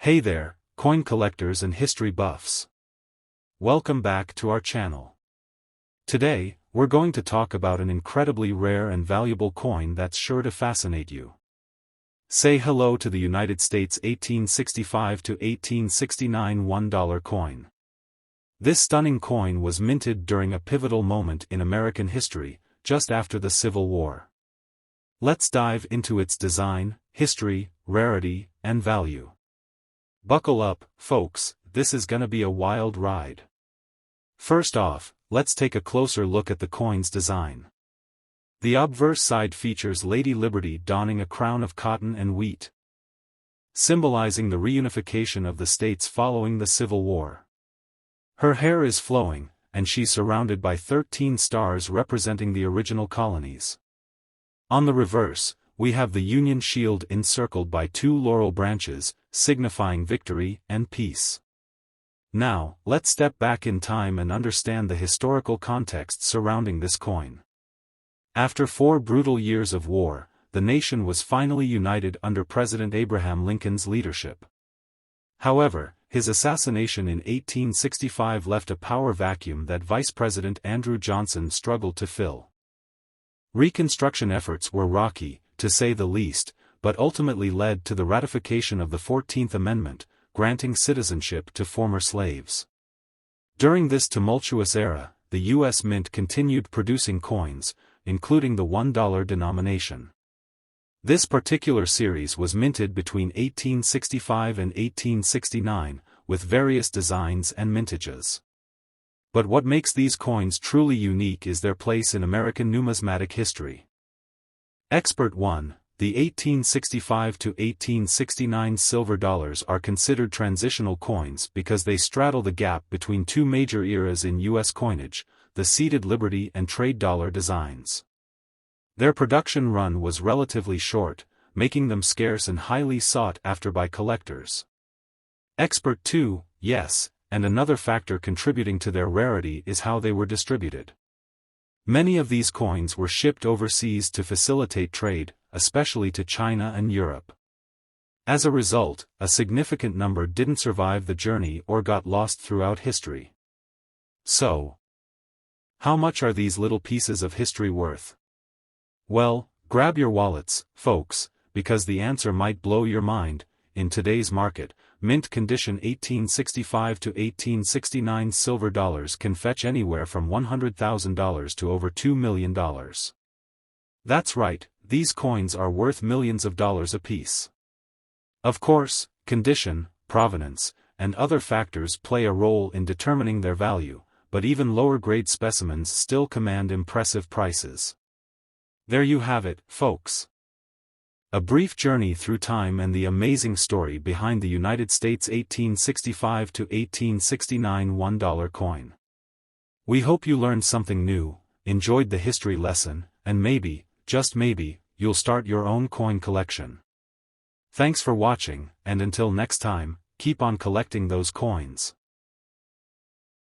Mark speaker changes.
Speaker 1: Hey there, coin collectors and history buffs. Welcome back to our channel. Today, we're going to talk about an incredibly rare and valuable coin that's sure to fascinate you. Say hello to the United States 1865 to 1869 $1 coin. This stunning coin was minted during a pivotal moment in American history, just after the Civil War. Let's dive into its design, history, rarity, and value. Buckle up, folks, this is gonna be a wild ride. First off, let's take a closer look at the coin's design. The obverse side features Lady Liberty donning a crown of cotton and wheat, symbolizing the reunification of the states following the Civil War. Her hair is flowing, and she's surrounded by 13 stars representing the original colonies. On the reverse, we have the Union shield encircled by 2 laurel branches, signifying victory and peace. Now, let's step back in time and understand the historical context surrounding this coin. After 4 brutal years of war, the nation was finally united under President Abraham Lincoln's leadership. However, his assassination in 1865 left a power vacuum that Vice President Andrew Johnson struggled to fill. Reconstruction efforts were rocky, to say the least, but ultimately led to the ratification of the 14th Amendment, granting citizenship to former slaves. During this tumultuous era, the U.S. Mint continued producing coins, including the $1 denomination. This particular series was minted between 1865 and 1869, with various designs and mintages. But what makes these coins truly unique is their place in American numismatic history. Expert 1. The 1865 to 1869 silver dollars are considered transitional coins because they straddle the gap between 2 major eras in U.S. coinage, the seated Liberty and trade dollar designs. Their production run was relatively short, making them scarce and highly sought after by collectors. Expert 2. Yes, and another factor contributing to their rarity is how they were distributed. Many of these coins were shipped overseas to facilitate trade, especially to China and Europe. As a result, a significant number didn't survive the journey or got lost throughout history. So, how much are these little pieces of history worth? Well, grab your wallets, folks, because the answer might blow your mind. In today's market, mint condition 1865 to 1869 silver dollars can fetch anywhere from $100,000 to over $2 million. That's right, these coins are worth millions of dollars apiece. Of course, condition, provenance, and other factors play a role in determining their value, but even lower-grade specimens still command impressive prices. There you have it, folks. A brief journey through time and the amazing story behind the United States 1865 to 1869 $1 coin. We hope you learned something new, enjoyed the history lesson, and maybe, just maybe, you'll start your own coin collection. Thanks for watching, and until next time, keep on collecting those coins.